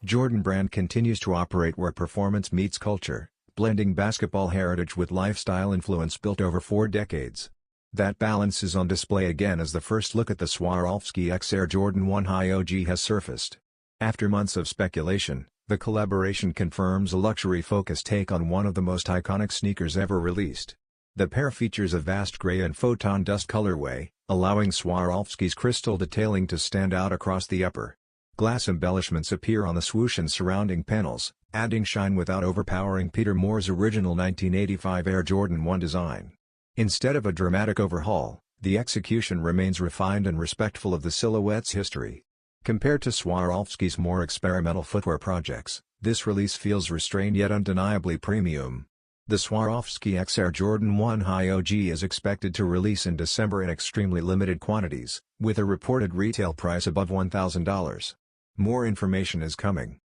Jordan Brand continues to operate where performance meets culture, blending basketball heritage with lifestyle influence built over 4 decades. That balance is on display again as the first look at the Swarovski X Air Jordan 1 High OG has surfaced. After months of speculation, the collaboration confirms a luxury-focused take on one of the most iconic sneakers ever released. The pair features a vast gray and Photon dust colorway, allowing Swarovski's crystal detailing to stand out across the upper. Glass embellishments appear on the swoosh and surrounding panels, adding shine without overpowering Peter Moore's original 1985 Air Jordan 1 design. Instead of a dramatic overhaul, the execution remains refined and respectful of the silhouette's history. Compared to Swarovski's more experimental footwear projects, this release feels restrained yet undeniably premium. The Swarovski X Air Jordan 1 High OG is expected to release in December in extremely limited quantities, with a reported retail price above $1,000. More information is coming.